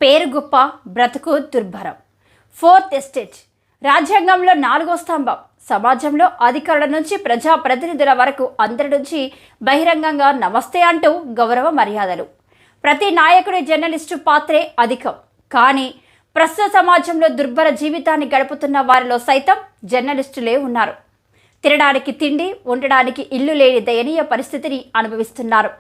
పేరు గొప్ప, బ్రతుకు దుర్భరం. ఫోర్త్ ఎస్టేట్ రాజ్యాంగంలో 4వ స్తంభం. సమాజంలో అధికారుల నుంచి ప్రజాప్రతినిధుల వరకు అందరి నుంచి బహిరంగంగా నమస్తే అంటూ గౌరవ మర్యాదలు. ప్రతి నాయకుడి జర్నలిస్టు పాత్రే అధికం. కానీ ప్రస్తుత సమాజంలో దుర్భర జీవితాన్ని గడుపుతున్న వారిలో సైతం జర్నలిస్టులే ఉన్నారు. తినడానికి తిండి, ఉండడానికి ఇల్లు లేని దయనీయ పరిస్థితిని అనుభవిస్తున్నారు.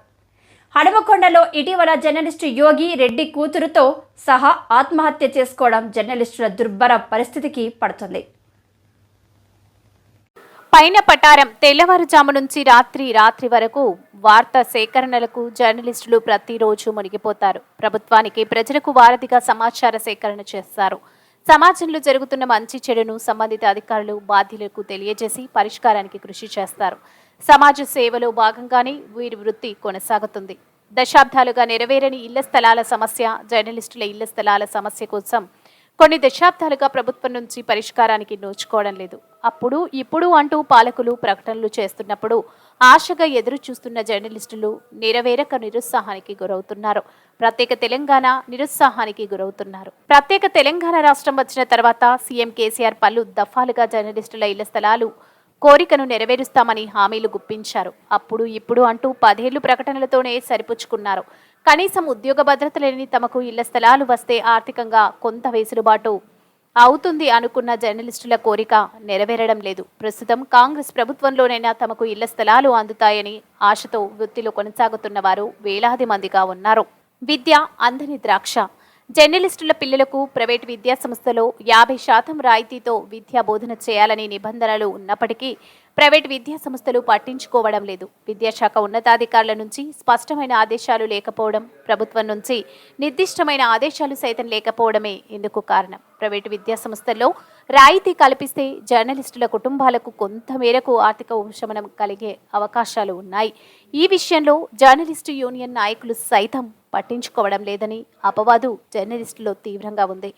హనుమకొండలో ఇటీవల జర్నలిస్టు యోగి రెడ్డి కూతురుతో సహా ఆత్మహత్య చేసుకోవడం జర్నలిస్టుల దుర్భర పరిస్థితికి పడుతుంది. పైన పటారం తెల్లవారుజాము నుంచి రాత్రి వరకు వార్తా సేకరణలకు జర్నలిస్టులు ప్రతిరోజు మునిగిపోతారు. ప్రభుత్వానికి, ప్రజలకు వారధిగా సమాచార సేకరణ చేస్తారు. సమాజంలో జరుగుతున్న మంచి చెడును సంబంధిత అధికారులు, బాధ్యులకు తెలియజేసి పరిష్కారానికి కృషి చేస్తారు. సమాజ సేవలో భాగంగానే వీరి వృత్తి కొనసాగుతుంది. దశాబ్దాలుగా నెరవేరని ఇళ్ల స్థలాల సమస్య, జర్నలిస్టుల ఇళ్ల స్థలాల సమస్య కోసం కొన్ని దశాబ్దాలుగా ప్రభుత్వం నుంచి పరిష్కారానికి నోచుకోవడం లేదు. అప్పుడు ఇప్పుడు అంటూ పాలకులు ప్రకటనలు చేస్తున్నప్పుడు ఆశగా ఎదురు చూస్తున్న జర్నలిస్టులు నెరవేరక నిరుత్సాహానికి గురవుతున్నారు. ప్రత్యేక తెలంగాణ రాష్ట్రం వచ్చిన తర్వాత సీఎం కేసీఆర్ పలు దఫాలుగా జర్నలిస్టుల ఇళ్ల స్థలాలు కోరికను నెరవేరుస్తామని హామీలు గుప్పించారు. అప్పుడు ఇప్పుడు అంటూ 10 ఏళ్లు ప్రకటనలతోనే సరిపుచ్చుకున్నారు. కనీసం ఉద్యోగ భద్రత లేని తమకు ఇళ్ల స్థలాలు వస్తే ఆర్థికంగా కొంత వెసులుబాటు అవుతుంది అనుకున్న జర్నలిస్టుల కోరిక నెరవేరడం లేదు. ప్రస్తుతం కాంగ్రెస్ ప్రభుత్వంలోనైనా తమకు ఇళ్ల స్థలాలు అందుతాయని ఆశతో వృత్తిలో కొనసాగుతున్న వారు వేలాది మందిగా ఉన్నారు. విద్య అందని ద్రాక్ష. జర్నలిస్టుల పిల్లలకు ప్రైవేటు విద్యా సంస్థలో 50% రాయితీతో విద్యా బోధన చేయాలని నిబంధనలు ఉన్నప్పటికీ ప్రైవేటు విద్యా సంస్థలు పట్టించుకోవడం లేదు. విద్యాశాఖ ఉన్నతాధికారుల నుంచి స్పష్టమైన ఆదేశాలు లేకపోవడం, ప్రభుత్వం నుంచి నిర్దిష్టమైన ఆదేశాలు సైతం లేకపోవడమే ఇందుకు కారణం. ప్రైవేటు విద్యా సంస్థల్లో రాయితీ కల్పిస్తే జర్నలిస్టుల కుటుంబాలకు కొంత మేరకు ఆర్థిక ఉపశమనం కలిగే అవకాశాలు ఉన్నాయి. ఈ విషయంలో జర్నలిస్టు యూనియన్ నాయకులు సైతం పట్టించుకోవడం లేదని అపవాదు జర్నలిస్టులో తీవ్రంగా ఉంది.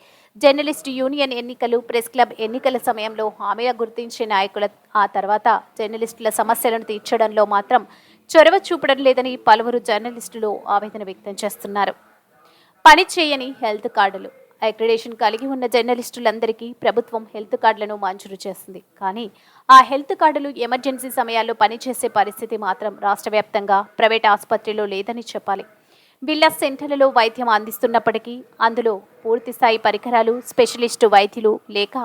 జర్నలిస్టు యూనియన్ ఎన్నికలు, ప్రెస్ క్లబ్ ఎన్నికల సమయంలో హామీగా గుర్తించే నాయకుల ఆ తర్వాత జర్నలిస్టుల సమస్యలను తీర్చడంలో మాత్రం చొరవ చూపడం లేదని పలువురు జర్నలిస్టులు ఆవేదన వ్యక్తం చేస్తున్నారు. పనిచేయని హెల్త్ కార్డులు. అక్రిడేషన్ కలిగి ఉన్న జర్నలిస్టులందరికీ ప్రభుత్వం హెల్త్ కార్డులను మంజూరు చేస్తుంది. కానీ ఆ హెల్త్ కార్డులు ఎమర్జెన్సీ సమయాల్లో పనిచేసే పరిస్థితి మాత్రం రాష్ట్ర వ్యాప్తంగా ప్రైవేట్ ఆసుపత్రిలో లేదని చెప్పాలి. విల్లా సెంటర్లలో వైద్యం అందిస్తున్నప్పటికీ అందులో పూర్తిస్థాయి పరికరాలు, స్పెషలిస్టు వైద్యులు లేక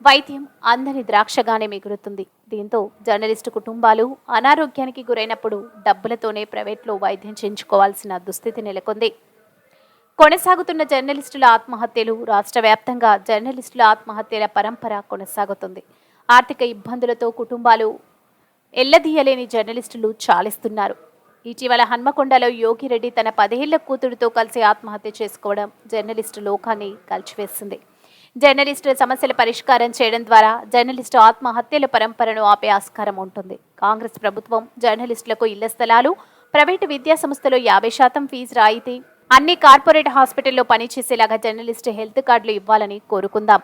వైద్యం అందని ద్రాక్షగానే మిగులుతుంది. దీంతో జర్నలిస్టు కుటుంబాలు అనారోగ్యానికి గురైనప్పుడు డబ్బులతోనే ప్రైవేట్లో వైద్యం చేయించుకోవాల్సిన దుస్థితి నెలకొంది. కొనసాగుతున్న జర్నలిస్టుల ఆత్మహత్యలు. రాష్ట్ర వ్యాప్తంగా జర్నలిస్టుల ఆత్మహత్యల పరంపర కొనసాగుతుంది. ఆర్థిక ఇబ్బందులతో కుటుంబాలు ఎల్లదీయలేని జర్నలిస్టులు చాలిస్తున్నారు. ఇటీవల హన్మకొండలో యోగిరెడ్డి తన 10 ఏళ్ల కూతురుతో కలిసి ఆత్మహత్య చేసుకోవడం జర్నలిస్టు లోకాన్ని కలిచివేస్తుంది. జర్నలిస్టుల సమస్యల పరిష్కారం చేయడం ద్వారా జర్నలిస్టు ఆత్మహత్యల పరంపరను ఆపే ఆస్కారం ఉంటుంది. కాంగ్రెస్ ప్రభుత్వం జర్నలిస్టులకు ఇళ్ల స్థలాలు, ప్రైవేటు విద్యా సంస్థలో 50% ఫీజు రాయితీ, అన్ని కార్పొరేట్ హాస్పిటల్లో పనిచేసేలాగా జర్నలిస్టు హెల్త్ కార్డులు ఇవ్వాలని కోరుకుందాం.